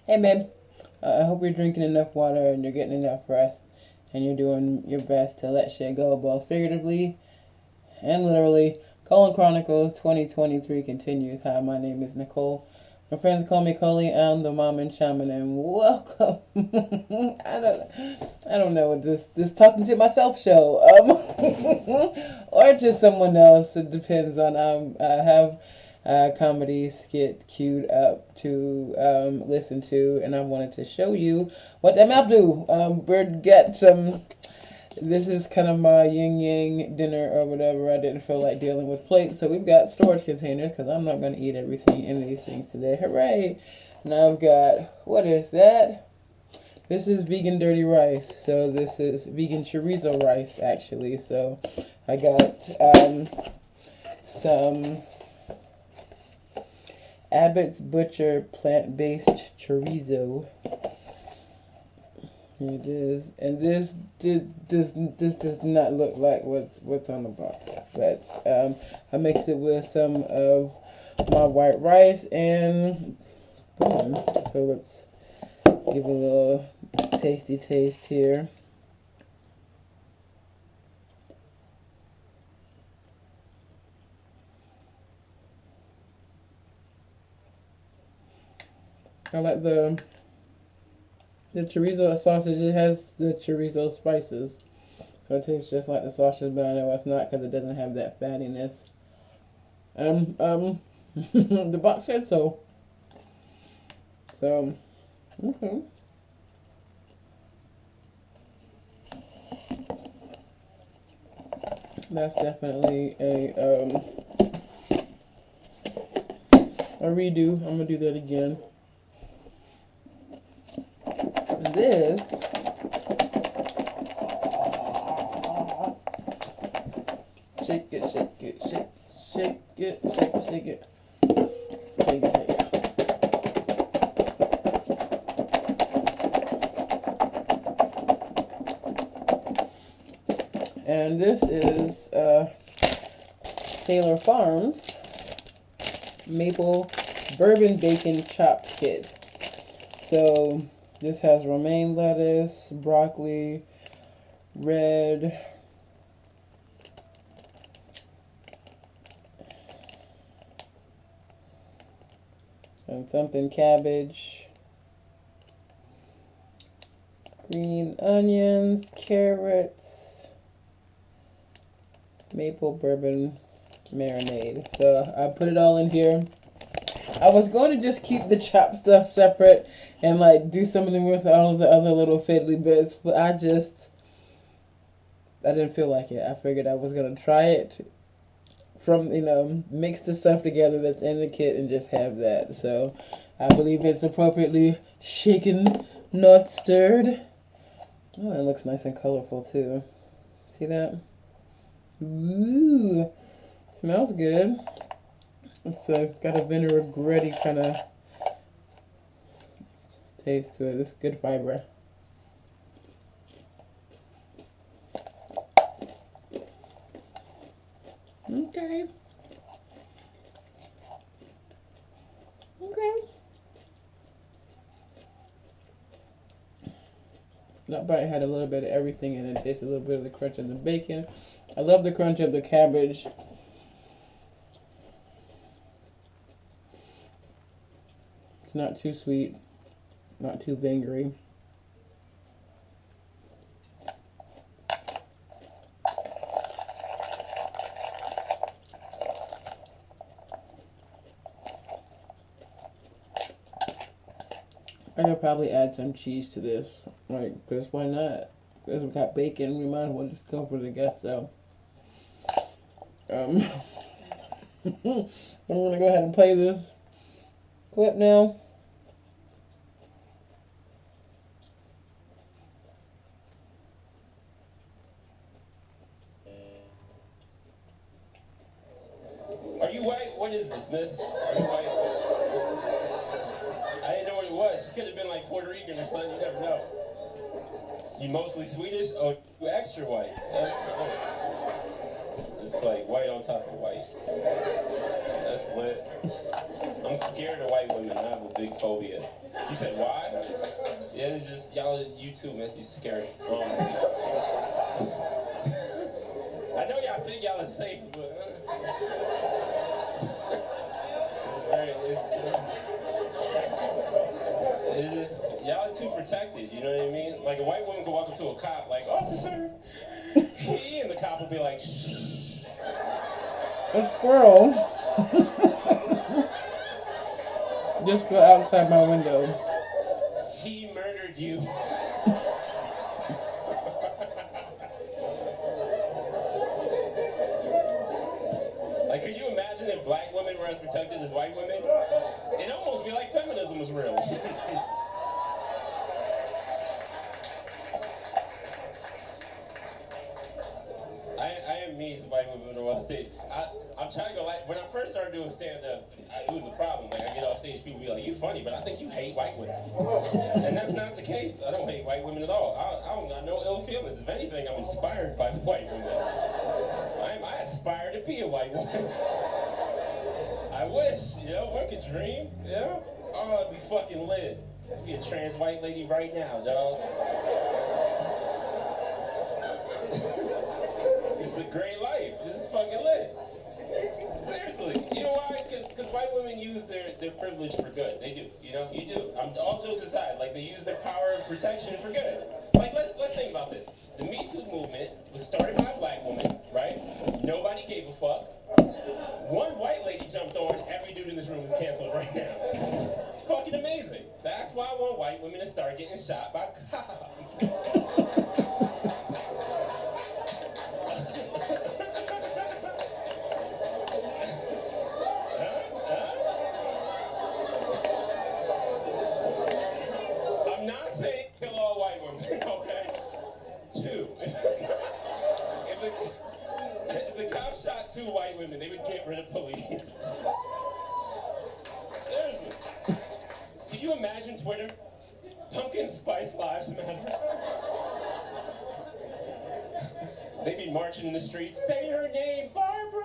Hey, babe. I hope you're drinking enough water and you're getting enough rest and you're doing your best to let shit go, both figuratively and literally. Colon Chronicles 2023 continues. Hi, my name is Nicole. My friends call me Coley. I'm the mom and shaman, and welcome. I don't know what this talking to myself show, or to someone else. It depends on I have comedy skit queued up to listen to, and I wanted to show you what that map do. We're get some. This is kind of my yin yang dinner or whatever. I didn't feel like dealing with plates, so we've got storage containers because I'm not going to eat everything in these things today. Hooray! Now I've got, what is that? This is vegan dirty rice. So this is vegan chorizo rice, actually. So I got some Abbott's Butcher plant-based chorizo. Here it is, and this does not look like what's on the box, but I mixed it with some of my white rice and boom. So let's give a little tasty taste here. I like the chorizo sausage. It has the chorizo spices, so it tastes just like the sausage, but I know it's not because it doesn't have that fattiness. The box said so. So, okay. That's definitely a redo. I'm gonna do that again. This shake it, shake it, shake it, shake it, shake it. And this is Taylor Farms Maple Bourbon Bacon Chop Kit. So this has romaine lettuce, broccoli, red and something cabbage, green onions, carrots, maple bourbon marinade. So I put it all in here. I was going to just keep the chopped stuff separate and like do something with all of the other little fiddly bits, but I didn't feel like it. I figured I was gonna try it from, mix the stuff together that's in the kit and just have that. So I believe it's appropriately shaken, not stirred. Oh, it looks nice and colorful too. See that? Ooh, smells good. It's got a vinaigrette kind of taste to it. It's good fiber. Okay. Okay. That bite had a little bit of everything in it. Tasted a little bit of the crunch of the bacon. I love the crunch of the cabbage. It's not too sweet, not too vinegary. I could probably add some cheese to this, because why not? Because we got bacon, we might as well just go for the gusto. I'm gonna go ahead and play this clip now. Are you white? What is this, miss? Are you white? I didn't know what it was. She could have been like Puerto Rican or something. You never know. You mostly Swedish? Oh, you extra white. It's like white on top of white. That's lit. I'm scared of white women. I have a big phobia. You said why? Yeah, it's just y'all. You too, man. You scary. I know y'all think y'all are safe, but it's just y'all are too protected. You know what I mean? Like a white woman could walk up to a cop, like, officer, and the cop will be like, shh. A squirrel just flew outside my window. He murdered you. Like, could you imagine if black women were as protected as white women? It'd almost be like feminism was real. I am mean to white women on stage. I'm trying to go like, when I first started doing stand-up, it was a problem. Like, I get off stage, people be like, you funny, but I think you hate white women. And that's not the case. I don't hate white women at all. I don't got no ill feelings. If anything, I'm inspired by white women. I aspire to be a white woman. I wish, one could dream, Oh, it'd be fucking lit. I'd be a trans white lady right now, dog. It's a great life. This is fucking lit. Seriously. You know why? Because white women use their privilege for good. They do. You do. All jokes aside, like, they use their power of protection for good. Like, let's think about this. The Me Too movement was started by a black woman, right? Nobody gave a fuck. One white lady jumped on, every dude in this room is canceled right now. It's fucking amazing. That's why I want white women to start getting shot by cops. I'm not saying kill all white women, okay? Two. If the cops shot 2 white women, they would get rid of police. Seriously. Can you imagine Twitter? Pumpkin Spice Lives Matter. They'd be marching in the streets. Say her name, Barbara!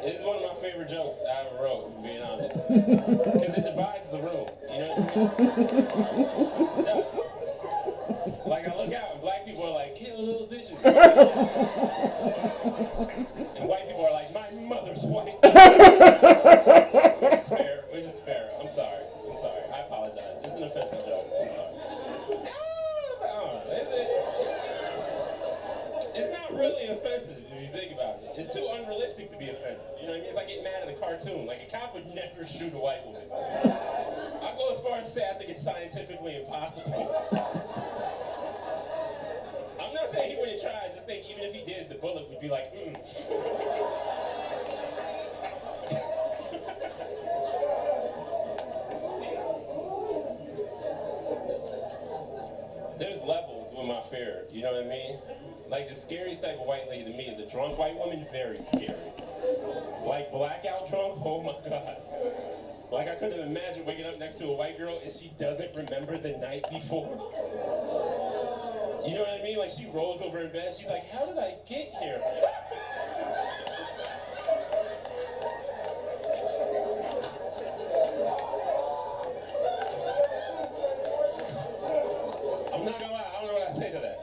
This is one of my favorite jokes I ever wrote, if I'm being honest. Because it divides the room, you know what I mean? It does. Like, I look out and black people are like, kill those bitches. And white people are like, my mother's white. Which is fair. I'm sorry. I apologize. It's an offensive joke. I'm sorry. I don't know. Is it? It's not really offensive if you think about it. It's too unrealistic to be offensive. You know what I mean? It's like getting mad at a cartoon. Like, a cop would never shoot a white woman. I'll go as far as to say I think it's scientifically impossible. I'm not saying he wouldn't try. I just think even if he did, the bullet would be like, There's levels with my fear, you know what I mean? Like, the scariest type of white lady to me is a drunk white woman, very scary. Like, blackout drunk, oh my God. Like, I couldn't imagine waking up next to a white girl and she doesn't remember the night before. You know what I mean? Like, she rolls over in bed, she's like, how did I get here? I'm not gonna lie, I don't know what I'd say to that.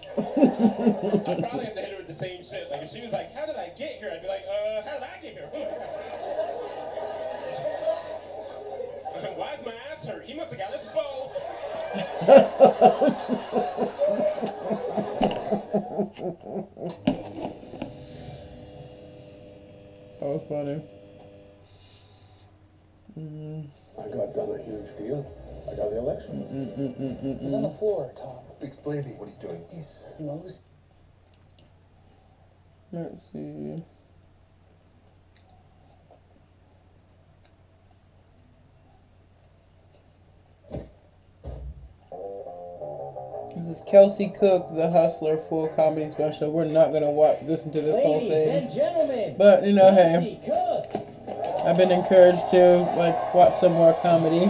I'd probably have to hit her with the same shit. Like, if she was like, how did I get here? I'd be like, how did I get here? Why is my ass hurt? He must have got us both. That was funny. I got done a huge deal. I got the election. He's on the floor, Tom. Explain to me what he's doing. He's nose. Let's see. This is Kelsey Cook, The Hustler full comedy special. We're not gonna listen to this whole Ladies thing, and gentlemen, but you know, hey, Kelsey Cook. I've been encouraged to like watch some more comedy.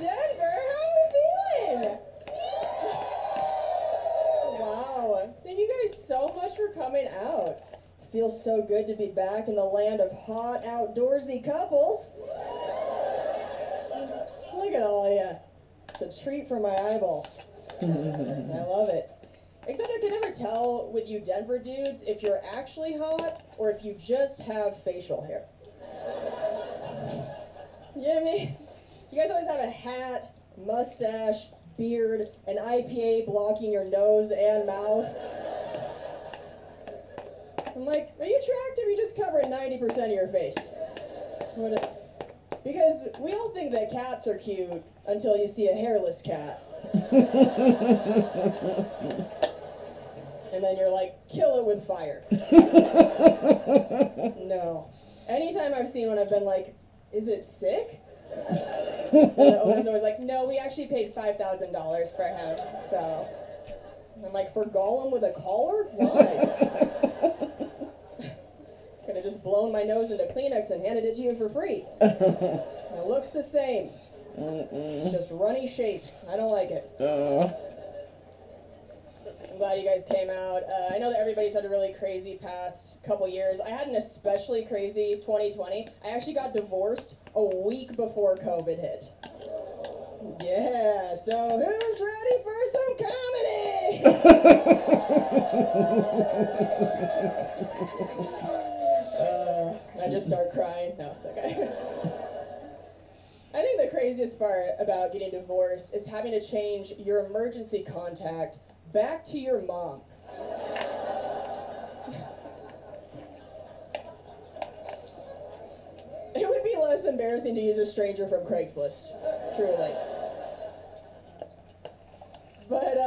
Denver, how are you feeling? Wow. Thank you guys so much for coming out. Feels so good to be back in the land of hot, outdoorsy couples. Look at all of you. It's a treat for my eyeballs. I love it. Except I can never tell with you Denver dudes if you're actually hot or if you just have facial hair. You know what I mean? You guys always have a hat, mustache, beard, an IPA blocking your nose and mouth. I'm like, are you attractive or you just covering 90% of your face? Because we all think that cats are cute until you see a hairless cat. And then you're like, kill it with fire. No. Anytime I've seen one, I've been like, is it sick? And the owner's always like, no, we actually paid $5,000 for him. So I'm like, for Gollum with a collar? Why? Could have just blown my nose into Kleenex and handed it to you for free. It looks the same. It's just runny shapes. I don't like it. I'm glad you guys came out. I know that everybody's had a really crazy past couple years. I had an especially crazy 2020. I actually got divorced a week before COVID hit. Yeah, so who's ready for some comedy? I just start crying. No, it's okay. I think the craziest part about getting divorced is having to change your emergency contact back to your mom. It would be less embarrassing to use a stranger from Craigslist, truly. But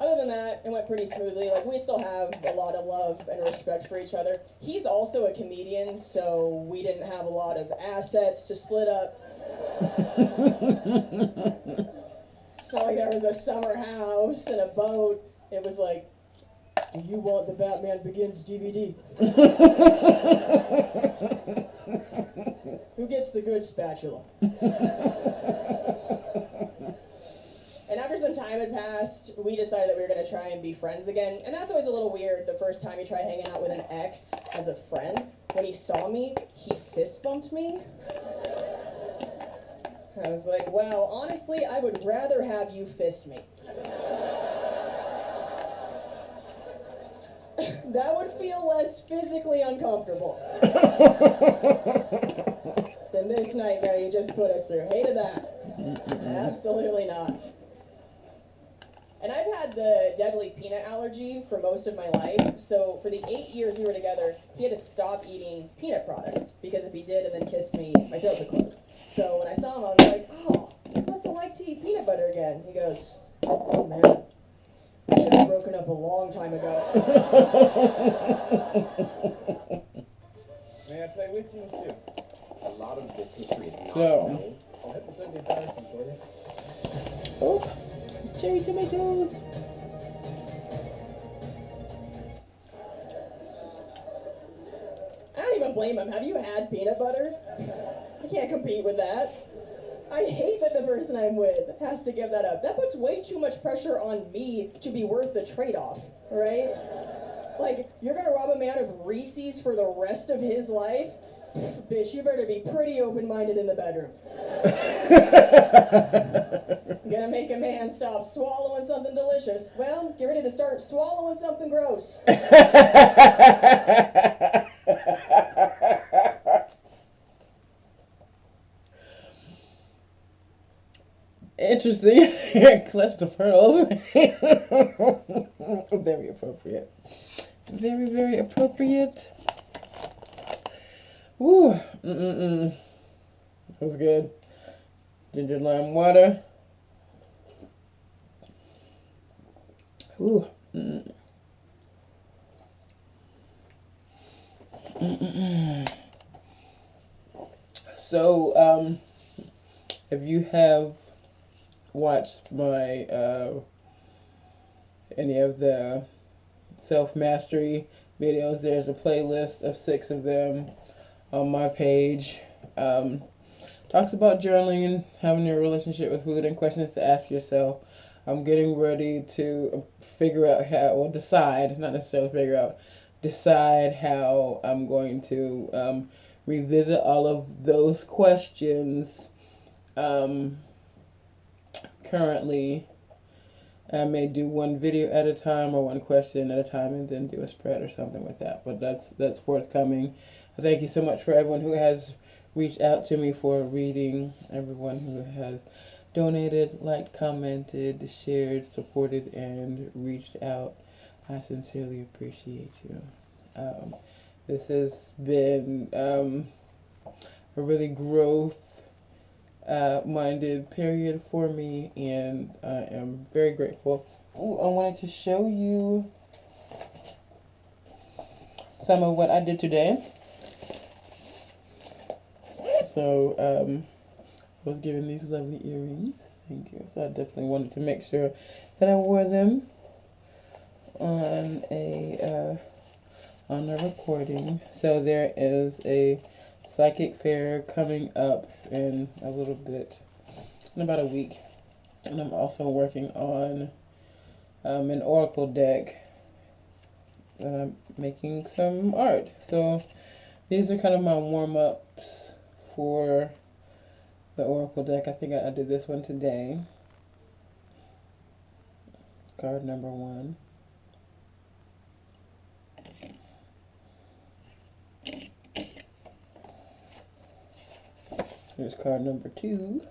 other than that, it went pretty smoothly. Like, we still have a lot of love and respect for each other. He's also a comedian, so we didn't have a lot of assets to split up. It's not like there was a summer house and a boat. It was like, do you want the Batman Begins DVD? Who gets the good spatula? And after some time had passed, we decided that we were going to try and be friends again. And that's always a little weird the first time you try hanging out with an ex as a friend. When he saw me, he fist bumped me. I was like, well, honestly, I would rather have you fist me. That would feel less physically uncomfortable than this nightmare you just put us through. Hated that. Absolutely not. And I've had the deadly peanut allergy for most of my life, so for the 8 years we were together, he had to stop eating peanut products, because if he did and then kissed me, my throat would close. So when I saw him, I was like, oh, what's it like to eat peanut butter again? He goes, oh man, I should have broken up a long time ago. May I play with you, monsieur? A lot of this history is not No. known. I'll have to send the embarrassing for you. Oh, cherry tomatoes. I don't even blame him. Have you had peanut butter? I can't compete with that. I hate that the person I'm with has to give that up. That puts way too much pressure on me to be worth the trade-off, right? Like, you're gonna rob a man of Reese's for the rest of his life? Bitch, you better be pretty open-minded in the bedroom. Gonna make a man stop swallowing something delicious. Well, get ready to start swallowing something gross. Interesting. Clutch the pearls. Very appropriate. Very, very appropriate. Woo. That was good. Ginger lime water. Ooh. Mm. Mm-mm-mm. So, if you have watched my any of the self mastery videos, there's a playlist of 6 of them on my page. Talks about journaling and having a relationship with food and questions to ask yourself. I'm getting ready to figure out how, or decide, not necessarily figure out, decide how I'm going to revisit all of those questions. Um, Currently, I may do one video at a time or one question at a time, and then do a spread or something with that. But that's forthcoming. Thank you so much for everyone who has reached out to me for reading, everyone who has donated, liked, commented, shared, supported, and reached out. I sincerely appreciate you. This has been a really growth minded period for me, and I am very grateful. Ooh, I wanted to show you some of what I did today. So, I was given these lovely earrings. Thank you. So I definitely wanted to make sure that I wore them on a recording. So there is a psychic fair coming up in a little bit, in about a week, and I'm also working on an oracle deck, and I'm making some art. So these are kind of my warm-ups for the oracle deck. I think I did this one today. Card number 1. Here's card number 2.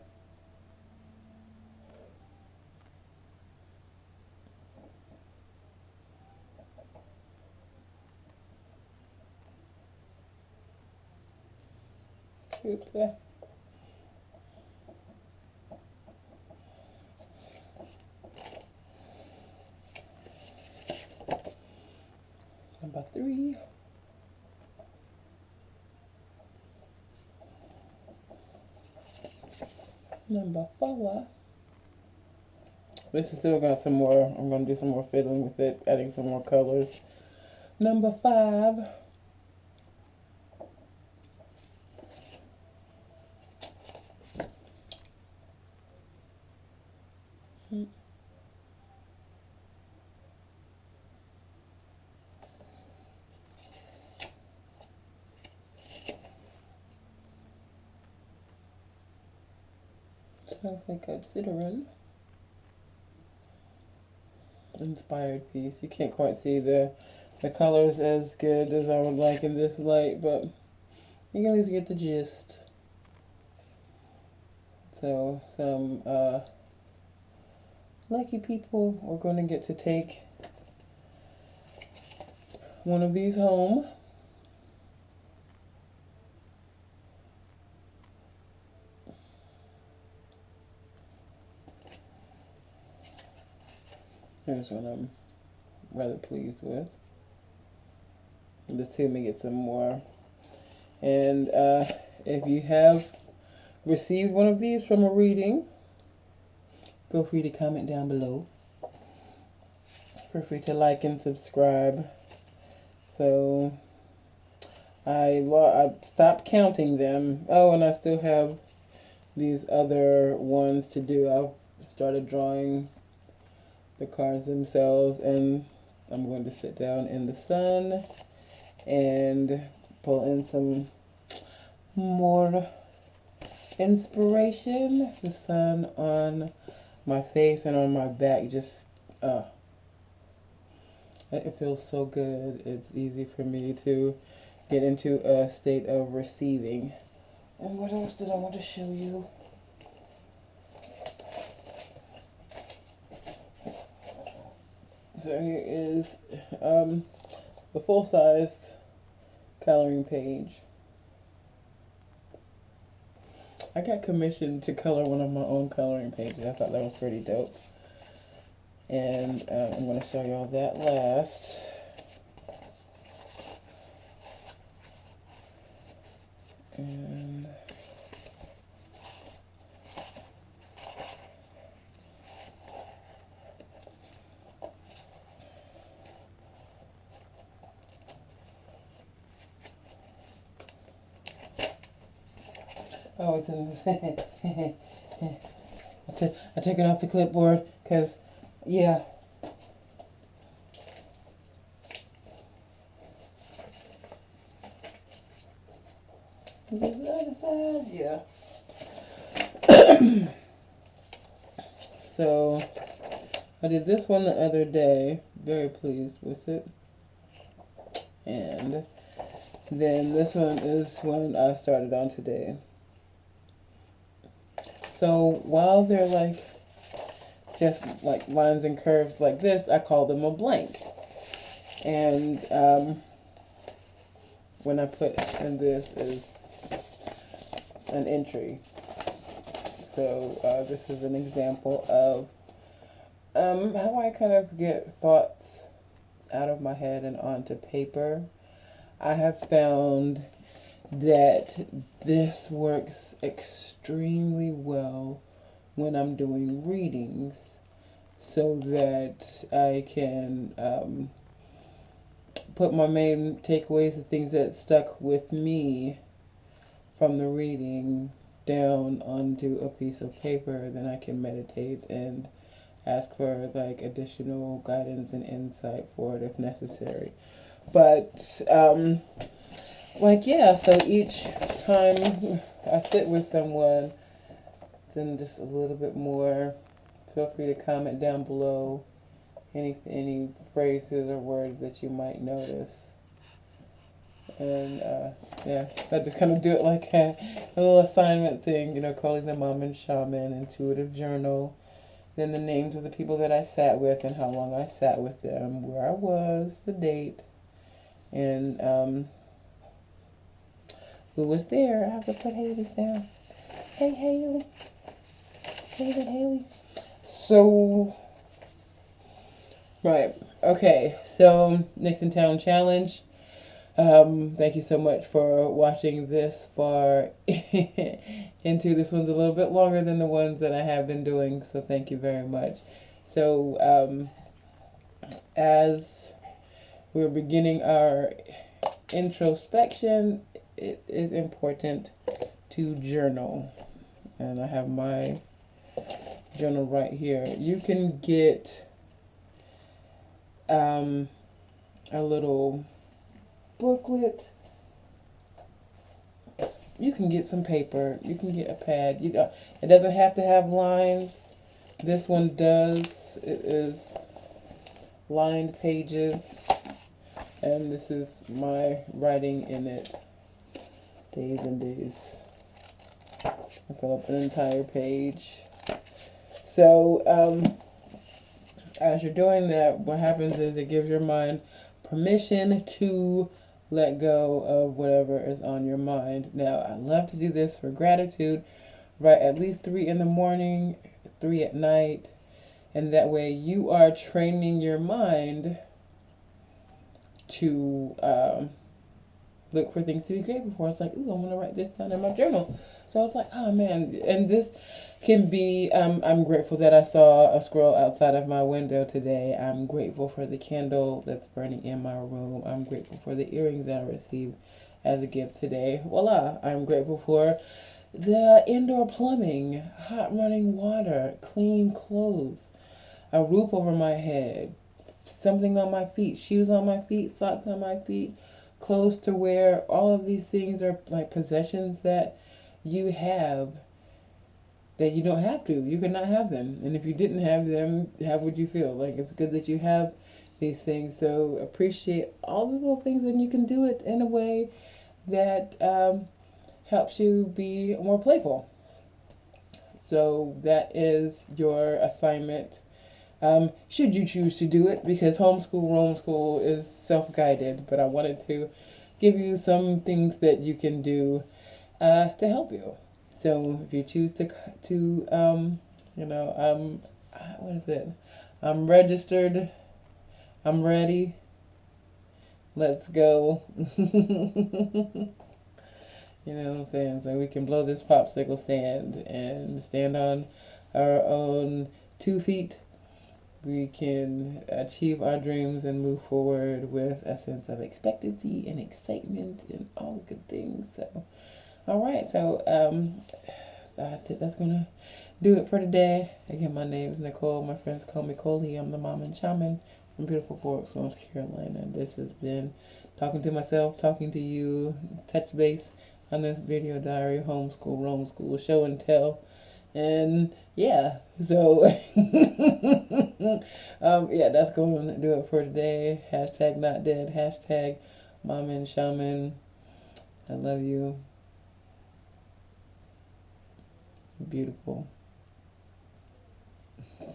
Oops. Number 3. Number 4. This is still got some more. I'm going to do some more fiddling with it, adding some more colors. Number 5. Sounds like a citron. Inspired piece. You can't quite see the colors as good as I would like in this light, but you can at least get the gist. So some lucky people are going to get to take one of these home. Here's one I'm rather pleased with. Let's see if we get some more. And if you have received one of these from a reading, feel free to comment down below. Feel free to like and subscribe. So I stopped counting them. Oh, and I still have these other ones to do. I've started drawing the cards themselves, and I'm going to sit down in the sun and pull in some more inspiration. The sun on my face and on my back just it feels so good. It's easy for me to get into a state of receiving. And what else did I want to show you? So here is the full-sized coloring page. I got commissioned to color one of my own coloring pages. I thought that was pretty dope. And I'm going to show y'all that last. And oh, it's in this. I took it off the clipboard because, yeah. Is it the other side? Yeah. So, I did this one the other day. Very pleased with it. And then this one is one I started on today. So while they're like just like lines and curves like this, I call them a blank. And when I put in this is an entry. So this is an example of how I kind of get thoughts out of my head and onto paper. I have found that this works extremely well when I'm doing readings, so that I can put my main takeaways, the things that stuck with me from the reading, down onto a piece of paper. Then I can meditate and ask for like additional guidance and insight for it if necessary. But like, yeah, so each time I sit with someone, then just a little bit more. Feel free to comment down below any phrases or words that you might notice. And yeah, I just kind of do it like a little assignment thing, you know, calling them mom and shaman, intuitive journal, then the names of the people that I sat with and how long I sat with them, where I was, the date, and who was there. I have to put Haley's down. Hey, Haley. Haley. So, right. Okay. So, Nixon Town Challenge. Thank you so much for watching this far into. This one's a little bit longer than the ones that I have been doing, so thank you very much. So, as we're beginning our introspection, it is important to journal. And I have my journal right here. You can get a little booklet. You can get some paper. You can get a pad. You know, it doesn't have to have lines. This one does. It is lined pages. And this is my writing in it. Days and days. I fill up an entire page. So, as you're doing that, what happens is it gives your mind permission to let go of whatever is on your mind. Now, I love to do this for gratitude. Write at least 3 in the morning, 3 at night, and that way you are training your mind to look for things to be grateful for. It's like, ooh, I'm going to write this down in my journal. So it's like, oh man, and this can be, I'm grateful that I saw a squirrel outside of my window today. I'm grateful for the candle that's burning in my room. I'm grateful for the earrings that I received as a gift today. Voila, I'm grateful for the indoor plumbing, hot running water, clean clothes, a roof over my head, something on my feet, shoes on my feet, socks on my feet, clothes to wear. All of these things are like possessions that you have that you don't have to. You could not have them. And if you didn't have them, how would you feel? Like, it's good that you have these things. So appreciate all the little things, and you can do it in a way that helps you be more playful. So that is your assignment. Should you choose to do it, because homeschool, roam school is self-guided, but I wanted to give you some things that you can do to help you. So if you choose to what is it? I'm registered. I'm ready. Let's go. You know what I'm saying? So we can blow this popsicle stand and stand on our own 2 feet. We can achieve our dreams and move forward with a sense of expectancy and excitement and all the good things. So, all right. So, that's gonna do it for today. Again, my name is Nicole. My friends call me Coley. I'm the mom and shaman from beautiful Forks, North Carolina. This has been talking to myself, talking to you, touch base on this video diary, homeschool, roam school, show and tell. And yeah, so yeah, that's going to do it for today. Hashtag not dead. Hashtag mom and shaman. I love you. Beautiful.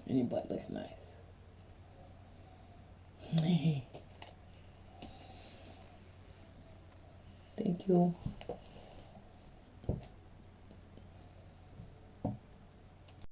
And your butt looks nice. Thank you.